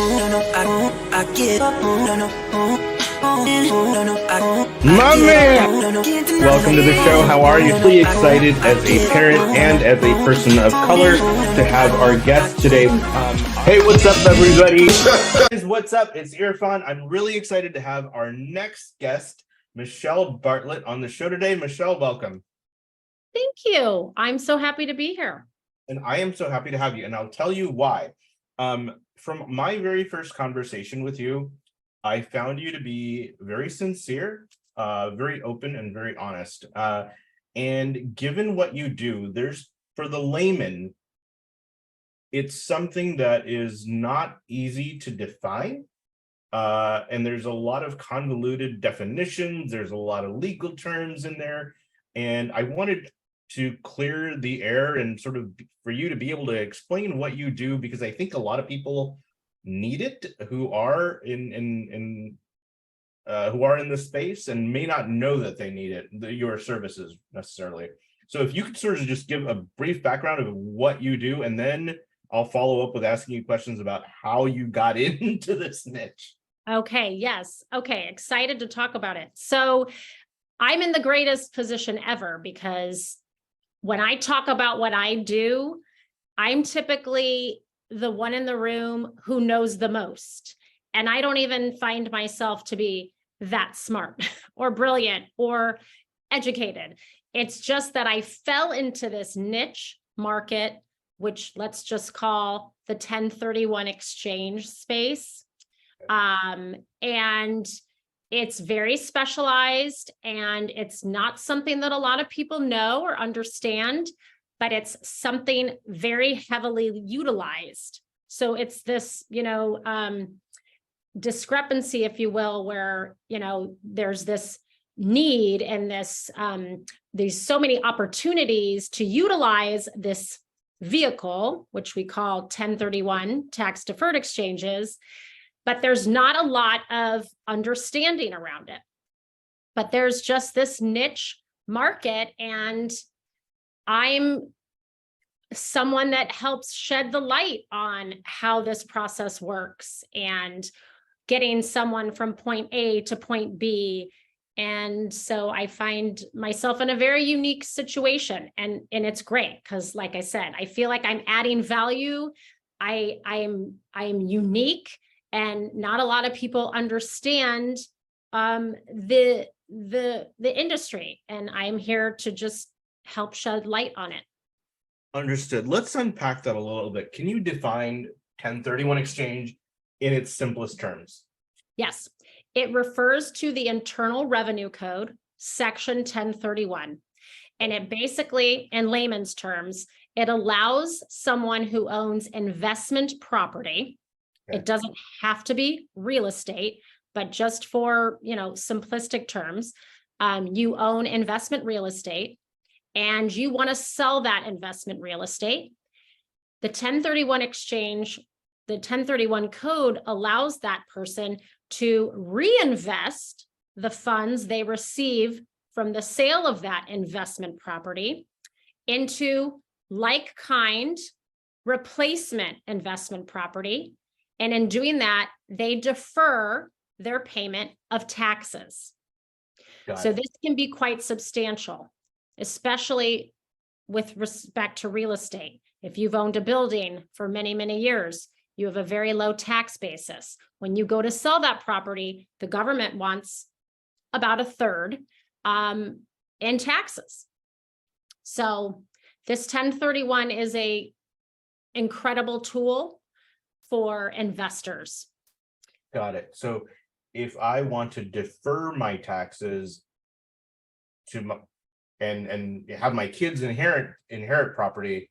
My man! Welcome to the show. How are you? Really excited as a parent and as a person of color to have our guest today. Hey, what's up, everybody? What's up? It's Irfan. I'm really excited to have our next guest, Michelle Bartlett, on the show today. Michelle, welcome. Thank you. I'm so happy to be here. And I am so happy to have you. And I'll tell you why. From my very first conversation with you, I found you to be very sincere, very open, and very honest. And given what you do, for the layman, it's something that is not easy to define. And there's a lot of convoluted definitions. There's a lot of legal terms in there. And I wanted to clear the air and sort of for you to be able to explain what you do, because I think a lot of people need it who are in this space and may not know that they need it, your services necessarily. So if you could sort of just give a brief background of what you do, and then I'll follow up with asking you questions about how you got into this niche. Okay, yes. Okay, excited to talk about it. So I'm in the greatest position ever, because when I talk about what I do, I'm typically the one in the room who knows the most. And I don't even find myself to be that smart or brilliant or educated. It's just that I fell into this niche market, which let's just call the 1031 exchange space. And it's very specialized, and it's not something that a lot of people know or understand, but it's something very heavily utilized. So it's this, discrepancy, if you will, where, there's this need and there's so many opportunities to utilize this vehicle, which we call 1031 tax deferred exchanges, but there's not a lot of understanding around it. But there's just this niche market, and I'm someone that helps shed the light on how this process works and getting someone from point A to point B. And so I find myself in a very unique situation, and it's great because, like I said, I feel like I'm adding value. I am unique, and not a lot of people understand the industry, and I'm here to just help shed light on it. Understood. Let's unpack that a little bit. Can you define 1031 exchange in its simplest terms? Yes, it refers to the Internal Revenue Code, Section 1031. And it basically, in layman's terms, it allows someone who owns investment property. Okay. It doesn't have to be real estate, but just for, simplistic terms, you own investment real estate and you want to sell that investment real estate. The 1031 exchange, the 1031 code allows that person to reinvest the funds they receive from the sale of that investment property into like-kind replacement investment property. And in doing that, they defer their payment of taxes. So this can be quite substantial, especially with respect to real estate. If you've owned a building for many, many years, you have a very low tax basis. When you go to sell that property, the government wants about a third in taxes. So this 1031 is a incredible tool for investors. Got it. So if I want to defer my taxes and have my kids inherit property,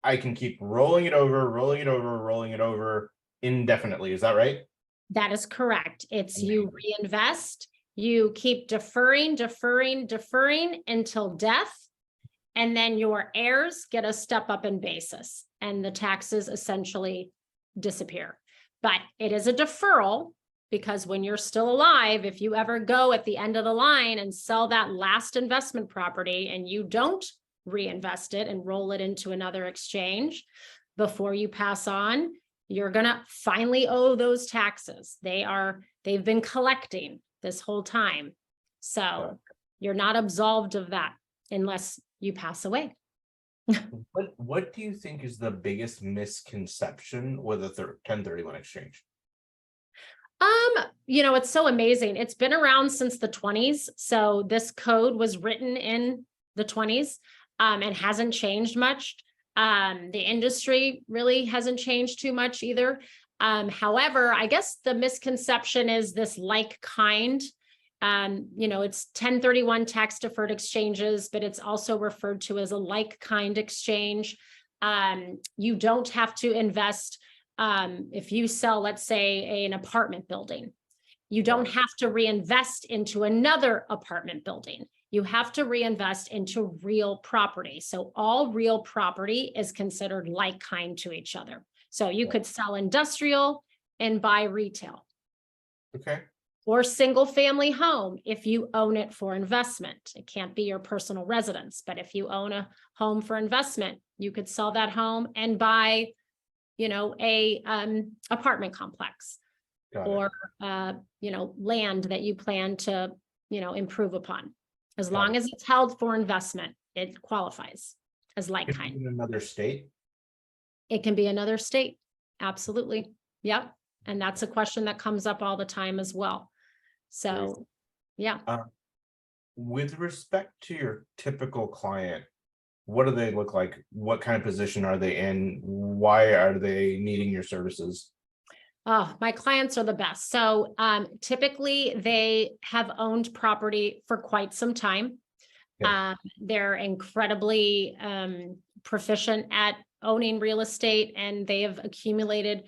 I can keep rolling it over indefinitely. Is that right? That is correct. It's you reinvest, you keep deferring until death, and then your heirs get a step up in basis and the taxes essentially disappear. But it is a deferral, because when you're still alive, if you ever go at the end of the line and sell that last investment property and you don't reinvest it and roll it into another exchange before you pass on, you're going to finally owe those taxes. They've been collecting this whole time. So you're not absolved of that unless you pass away. What do you think is the biggest misconception with a 1031 exchange? It's so amazing. It's been around since the 20s. So this code was written in the 20s, and hasn't changed much. The industry really hasn't changed too much either. However, I guess the misconception is this like kind. It's 1031 tax deferred exchanges, but it's also referred to as a like kind exchange. You don't have to invest. If you sell, let's say, an apartment building, you don't have to reinvest into another apartment building. You have to reinvest into real property. So all real property is considered like kind to each other. So you could sell industrial and buy retail. Okay. Or single family home if you own it for investment. It can't be your personal residence, but if you own a home for investment, you could sell that home and buy, a apartment complex or land that you plan to, improve upon. As long as it's held for investment, it qualifies as like kind. In another state? It can be another state. Absolutely. Yep. And that's a question that comes up all the time as well. So, yeah. With respect to your typical client, what do they look like? What kind of position are they in? Why are they needing your services? Oh, my clients are the best. So typically they have owned property for quite some time. They're incredibly proficient at owning real estate, and they have accumulated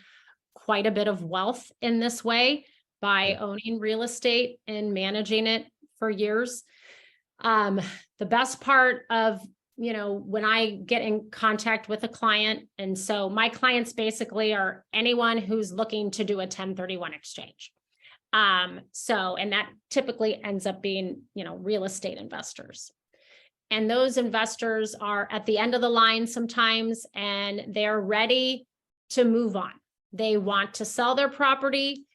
quite a bit of wealth in this way by owning real estate and managing it for years. The best part of, when I get in contact with a client, and so my clients basically are anyone who's looking to do a 1031 exchange. And that typically ends up being, real estate investors. And those investors are at the end of the line sometimes, and they're ready to move on. They want to sell their property.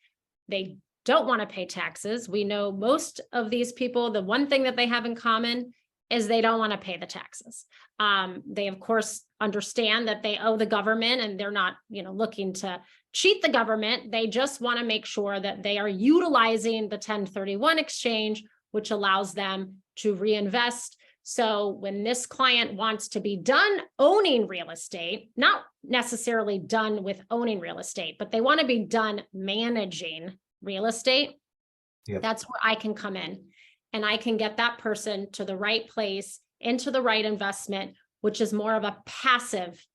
They don't want to pay taxes. We know most of these people, the one thing that they have in common is they don't want to pay the taxes. They, of course, understand that they owe the government, and they're not, looking to cheat the government. They just want to make sure that they are utilizing the 1031 exchange, which allows them to reinvest. So when this client wants to be done owning real estate, not necessarily done with owning real estate, but they want to be done managing real estate, that's where I can come in, and I can get that person to the right place, into the right investment, which is more of a passive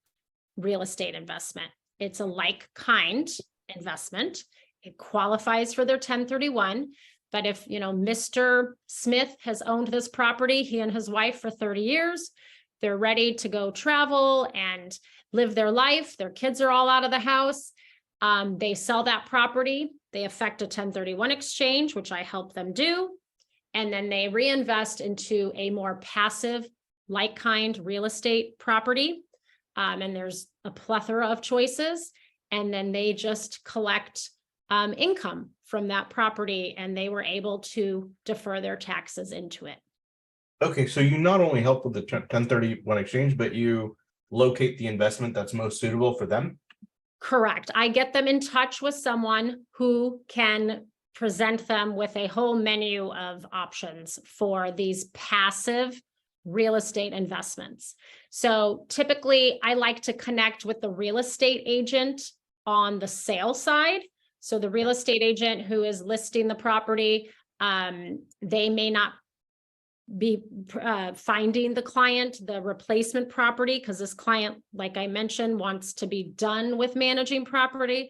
real estate investment. It's a like kind investment. It qualifies for their 1031. But if, Mr. Smith has owned this property, he and his wife, for 30 years, they're ready to go travel and live their life. Their kids are all out of the house. They sell that property. They effect a 1031 exchange, which I help them do. And then they reinvest into a more passive, like kind real estate property. And there's a plethora of choices. And then they just collect income from that property, and they were able to defer their taxes into it. Okay, so you not only help with the 1031 exchange, but you locate the investment that's most suitable for them? Correct. I get them in touch with someone who can present them with a whole menu of options for these passive real estate investments. So typically, I like to connect with the real estate agent on the sale side. So the real estate agent who is listing the property, they may not be finding the client the replacement property, because this client, like I mentioned, wants to be done with managing property.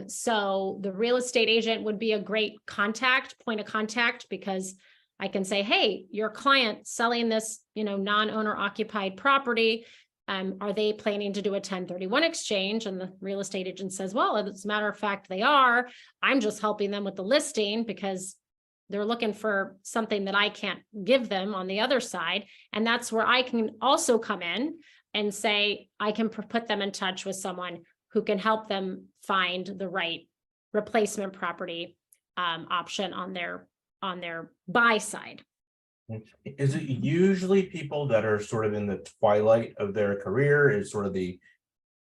So the real estate agent would be a great point of contact, because I can say, hey, your client selling this, non-owner occupied property, are they planning to do a 1031 exchange? And the real estate agent says, well, as a matter of fact, they are. I'm just helping them with the listing because they're looking for something that I can't give them on the other side. And that's where I can also come in and say, I can put them in touch with someone who can help them find the right replacement property option on their buy side. Is it usually people that are sort of in the twilight of their career, is sort of the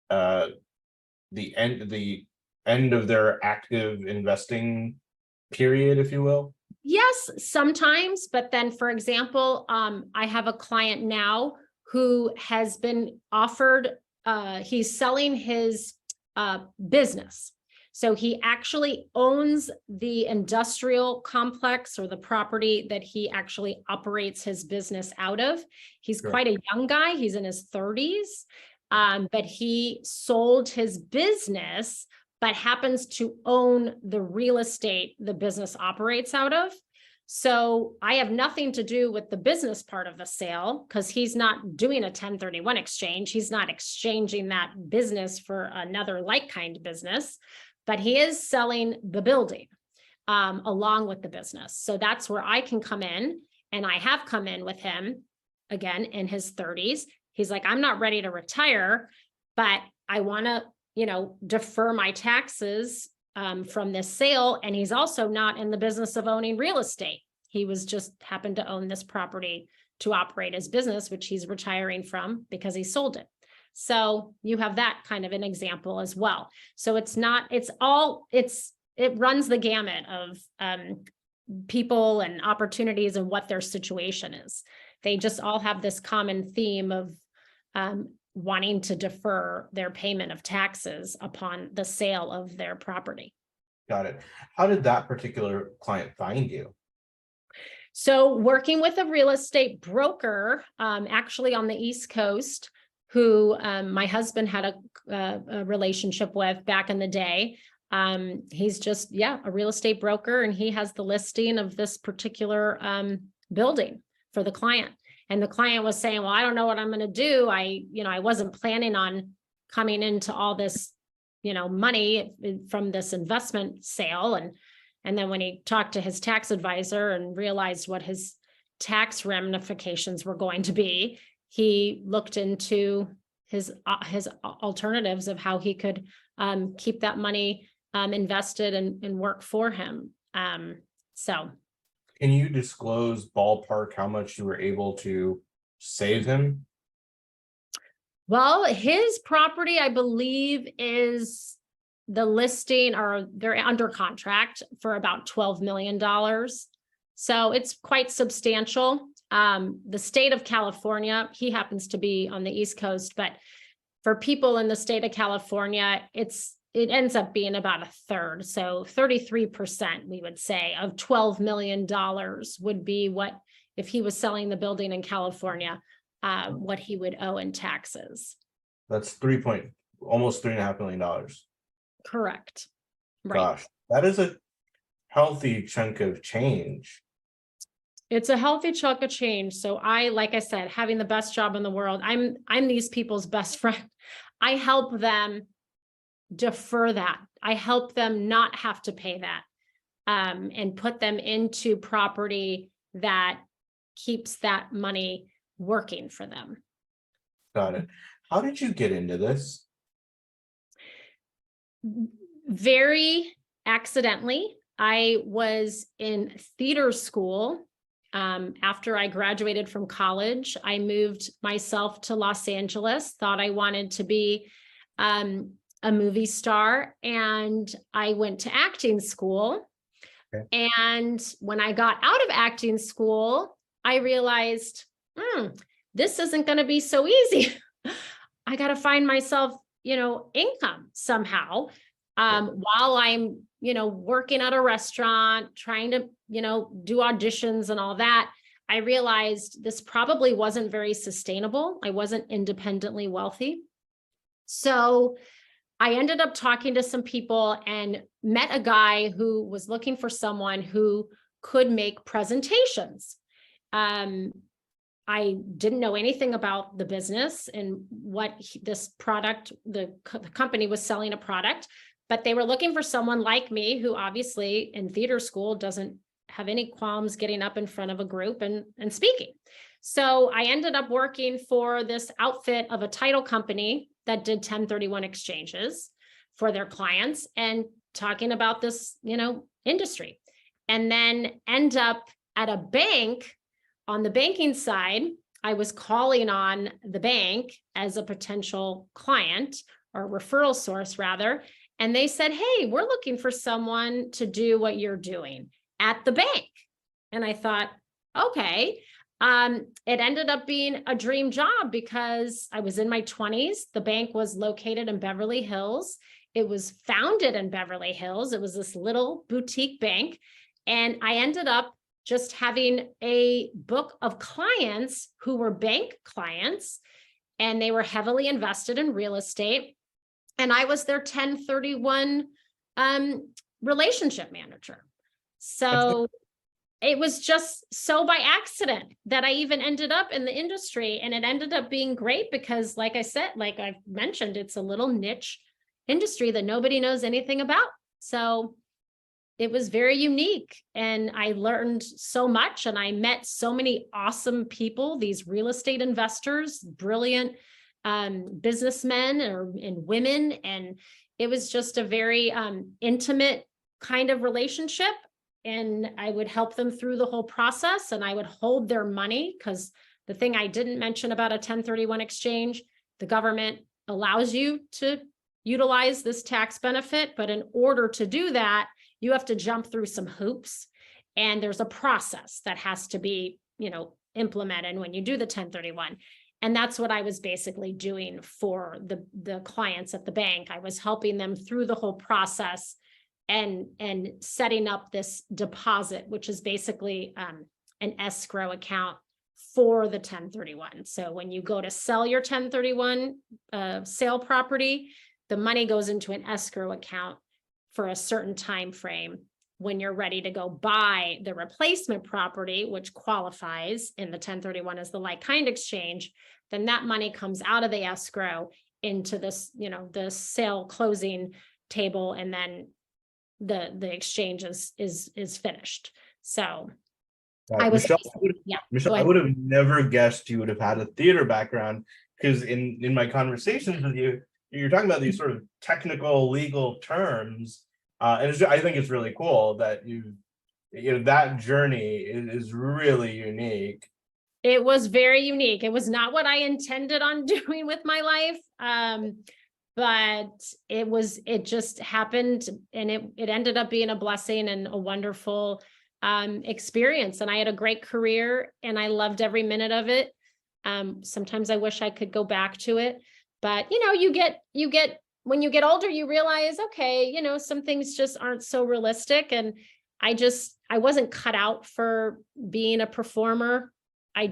end of their active investing period, if you will? Yes, sometimes, but then, for example, I have a client now who has been offered, he's selling his business. So he actually owns the industrial complex or the property that he actually operates his business out of. He's Sure. quite a young guy. He's in his 30s, but he sold his business, but happens to own the real estate the business operates out of. So I have nothing to do with the business part of the sale because he's not doing a 1031 exchange. He's not exchanging that business for another like-kind business, but he is selling the building along with the business. So that's where I can come in, and I have come in with him again in his 30s. He's like, I'm not ready to retire, but I want to, defer my taxes from this sale. And he's also not in the business of owning real estate. He was just happened to own this property to operate his business, which he's retiring from because he sold it. So you have that kind of an example as well. So it runs the gamut of people and opportunities and what their situation is. They just all have this common theme of wanting to defer their payment of taxes upon the sale of their property. Got it. How did that particular client find you? So working with a real estate broker, actually on the East Coast, who my husband had a relationship with back in the day. He's just, a real estate broker, and he has the listing of this particular building for the client. And the client was saying, well, I don't know what I'm going to do. I wasn't planning on coming into all this, money from this investment sale. And then when he talked to his tax advisor and realized what his tax ramifications were going to be, he looked into his alternatives of how he could keep that money invested and work for him. So. Can you disclose ballpark how much you were able to save him? Well, his property, I believe, is the listing, or they're under contract for about $12 million. So it's quite substantial. The state of California, he happens to be on the East Coast, but for people in the state of California, it ends up being about a third. So 33%, we would say, of $12 million would be what, if he was selling the building in California, what he would owe in taxes. That's almost $3.5 million. Correct. Right. Gosh, that is a healthy chunk of change. It's a healthy chunk of change. So like I said, having the best job in the world, I'm these people's best friend. I help them defer that. I help them not have to pay that, and put them into property that keeps that money working for them. Got it. How did you get into this? Very accidentally. I was in theater school. After I graduated from college, I moved myself to Los Angeles, thought I wanted to be a movie star, and I went to acting school. Okay. And when I got out of acting school, I realized, this isn't going to be so easy. I got to find myself, income somehow, while I'm, working at a restaurant, trying to, do auditions and all that. I realized this probably wasn't very sustainable. I wasn't independently wealthy. So I ended up talking to some people and met a guy who was looking for someone who could make presentations. I didn't know anything about the business and what this product, the company was selling a product, but they were looking for someone like me who obviously in theater school doesn't have any qualms getting up in front of a group and speaking. So I ended up working for this outfit of a title company that did 1031 exchanges for their clients and talking about this, industry, and then end up at a bank. On the banking side, I was calling on the bank as a potential client or referral source rather. And they said, hey, we're looking for someone to do what you're doing at the bank. And I thought, okay. It ended up being a dream job because I was in my 20s. The bank was located in Beverly Hills. It was founded in Beverly Hills. It was this little boutique bank. And I ended up just having a book of clients who were bank clients, and they were heavily invested in real estate. And I was their 1031 relationship manager. So it was just so by accident that I even ended up in the industry, and it ended up being great because, like I said, like I've mentioned, it's a little niche industry that nobody knows anything about. So it was very unique, and I learned so much, and I met so many awesome people, these real estate investors, brilliant businessmen and women. And it was just a very intimate kind of relationship. And I would help them through the whole process, and I would hold their money, because the thing I didn't mention about a 1031 exchange, the government allows you to utilize this tax benefit, but in order to do that, you have to jump through some hoops, and there's a process that has to be, implemented when you do the 1031. And that's what I was basically doing for the clients at the bank. I was helping them through the whole process and setting up this deposit, which is basically an escrow account for the 1031. So when you go to sell your 1031 sale property, the money goes into an escrow account for a certain time frame. When you're ready to go buy the replacement property, which qualifies in the 1031 as the like kind exchange, then that money comes out of the escrow into this, the sale closing table, and then the exchange is finished. So I was, Michelle, yeah. Michelle, I would have never guessed you would have had a theater background, because in my conversations with you, you're talking about these sort of technical legal terms, and I think it's really cool that that journey is really unique. It was very unique. It was not what I intended on doing with my life. But it just happened, and it ended up being a blessing and a wonderful experience. And I had a great career, and I loved every minute of it. Sometimes I wish I could go back to it, but you get when you get older, you realize, okay, some things just aren't so realistic. And I wasn't cut out for being a performer. I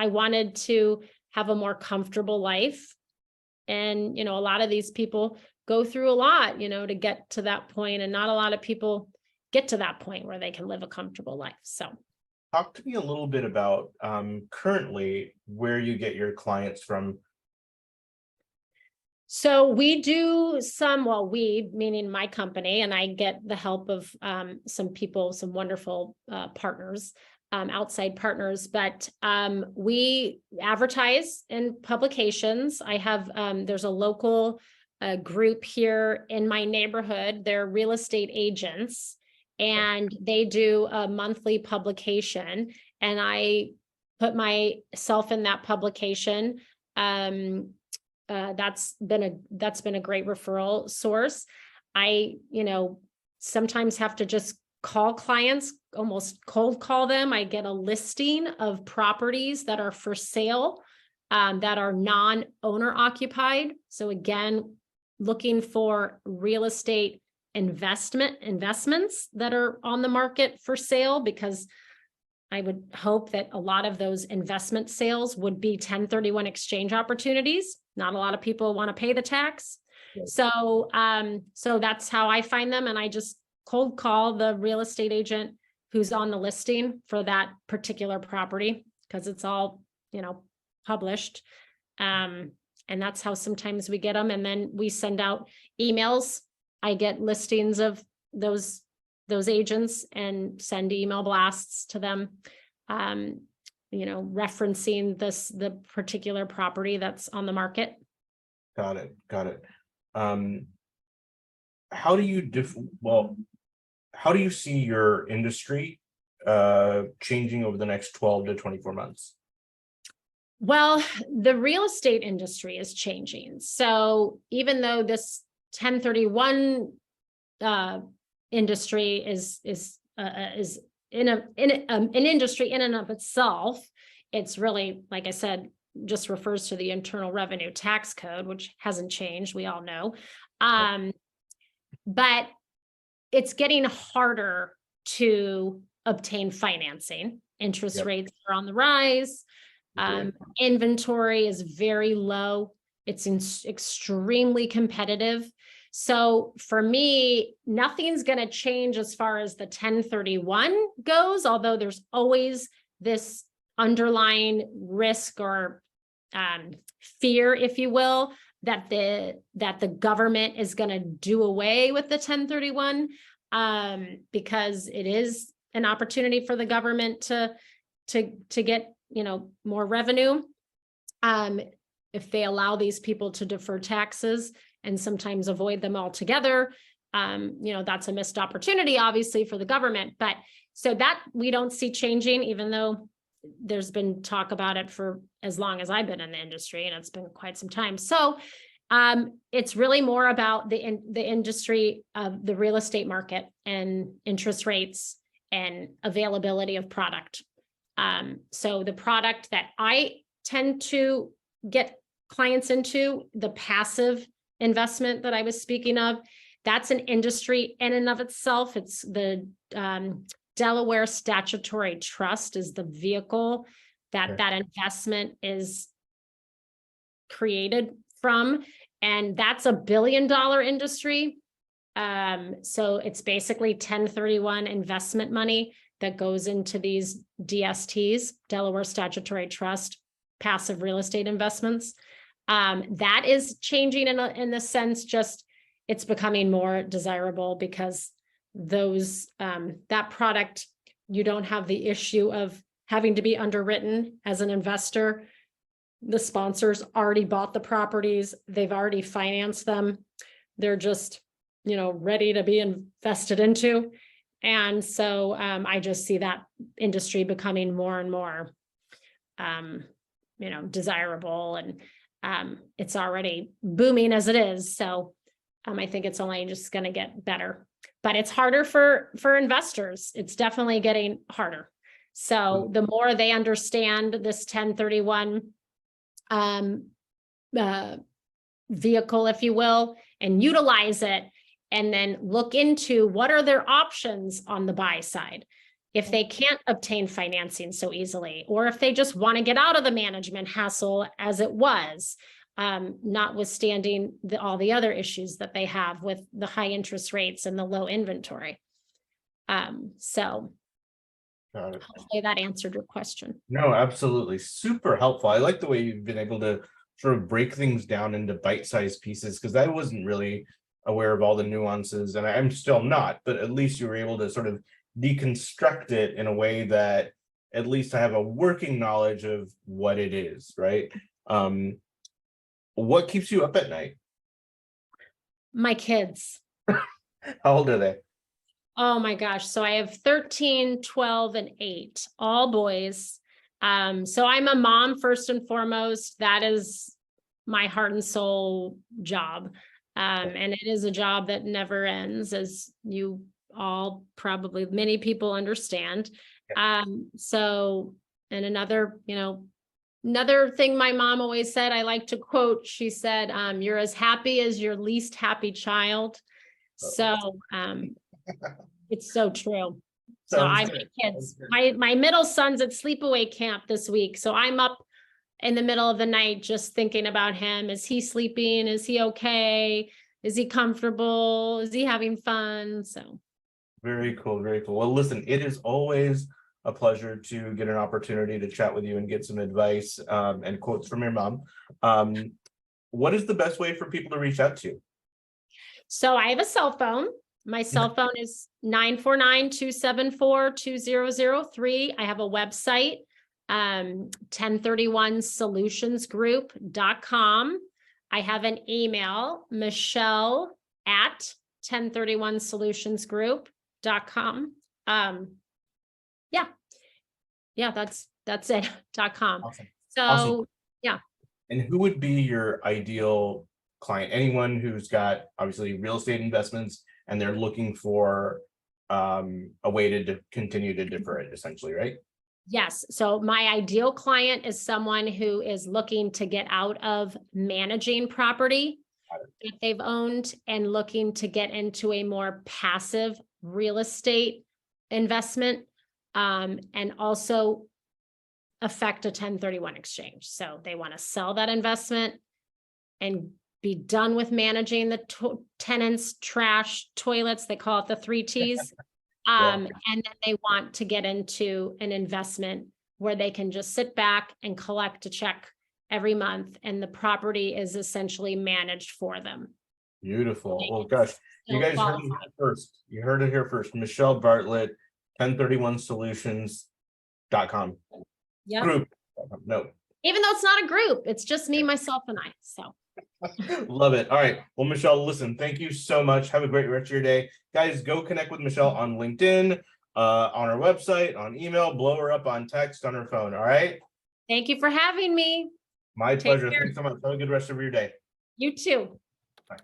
wanted to have a more comfortable life. And, a lot of these people go through a lot, to get to that point, and not a lot of people get to that point where they can live a comfortable life. So talk to me a little bit about currently where you get your clients from. So we do we, meaning my company, and I get the help of some people, some wonderful partners, outside partners, but we advertise in publications. I have, there's a local group here in my neighborhood. They're real estate agents, and they do a monthly publication, and I put myself in that publication. That's been a great referral source. I, sometimes have to just call clients, almost cold call them. I get a listing of properties that are for sale, that are non-owner occupied. So again, looking for real estate investments that are on the market for sale, because I would hope that a lot of those investment sales would be 1031 exchange opportunities. Not a lot of people want to pay the tax. Yes. So that's how I find them. And I just cold call the real estate agent who's on the listing for that particular property, because it's all, published. And that's how sometimes we get them. And then we send out emails. I get listings of those agents and send email blasts to them, referencing the particular property that's on the market. Got it. Got it. Um, how do you well, how do you see your industry changing over the next 12 to 24 months? Well, the real estate industry is changing. So even though this 1031 industry is an industry in and of itself, it's really, like I said, just refers to the Internal Revenue Tax Code, which hasn't changed, we all know. But it's getting harder to obtain financing. Interest Yep. rates are on the rise. Agreed. Inventory is very low. It's extremely competitive. So for me, nothing's going to change as far as the 1031 goes, although there's always this underlying risk or fear, if you will, that the government is going to do away with the 1031, because it is an opportunity for the government to get, more revenue. If they allow these people to defer taxes and sometimes avoid them altogether, that's a missed opportunity, obviously, for the government. But so that we don't see changing, even though there's been talk about it for as long as I've been in the industry, and it's been quite some time. So it's really more about the industry of the real estate market and interest rates and availability of product. So the product that I tend to get clients into, the passive investment that I was speaking of, that's an industry in and of itself. It's the Delaware Statutory Trust is the vehicle that that investment is created from, and that's $1 billion industry. So it's basically 1031 investment money that goes into these DSTs, Delaware Statutory Trust, passive real estate investments. That is changing in the sense, just it's becoming more desirable because those that product, you don't have the issue of having to be underwritten as an investor. The sponsors already bought the properties, they've already financed them, they're just ready to be invested into. And so I just see that industry becoming more and more desirable, and it's already booming as it is. So I think it's only just going to get better, but it's harder for investors. It's definitely getting harder. So the more they understand this 1031 vehicle, if you will, and utilize it, and then look into what are their options on the buy side. If they can't obtain financing so easily, or if they just want to get out of the management hassle as it was, notwithstanding all the other issues that they have with the high interest rates and the low inventory. So Got it. hopefully that answered your question. No, absolutely. Super helpful. I like the way you've been able to sort of break things down into bite-sized pieces, because I wasn't really aware of all the nuances, and I'm still not, but at least you were able to sort of deconstruct it in a way that at least I have a working knowledge of what it is, right? What keeps you up at night? My kids. How old are they? Oh my gosh. So I have 13, 12, and 8, all boys. So I'm a mom first and foremost. That is my heart and soul job. And it is a job that never ends, as you all probably, many people understand. So, and another thing my mom always said, I like to quote, she said, you're as happy as your least happy child. So, it's so true. So my kids, my middle son's at sleepaway camp this week. So I'm up in the middle of the night just thinking about him. Is he sleeping? Is he okay? Is he comfortable? Is he having fun? So very cool, very cool. Well, listen, it is always a pleasure to get an opportunity to chat with you and get some advice and quotes from your mom. What is the best way for people to reach out to you? So I have a cell phone. My cell phone is 949-274-2003. I have a website, 1031solutionsgroup.com. I have an email, Michelle at 1031solutionsgroup.com. Yeah, that's it, .com. Awesome. So, Awesome. yeah. And who would be your ideal client? Anyone who's got obviously real estate investments and they're looking for a way to continue to defer it, essentially, right? Yes. So my ideal client is someone who is looking to get out of managing property that they've owned and looking to get into a more passive real estate investment, and also affect a 1031 exchange. So they want to sell that investment and be done with managing the tenants, trash, toilets. They call it the 3 T's. And then they want to get into an investment where they can just sit back and collect a check every month, and the property is essentially managed for them. Beautiful. Well, gosh, you guys heard it here first. You heard it here first. Michelle Bartlett, 1031solutions.com. Yeah. Group. No. Even though it's not a group, it's just me, myself, and I. So love it. All right. Well, Michelle, listen, thank you so much. Have a great rest of your day. Guys, go connect with Michelle on LinkedIn, on our website, on email, blow her up on text, on her phone. All right. thank you for having me. My pleasure. Thanks so much. Have a good rest of your day. You too. Bye.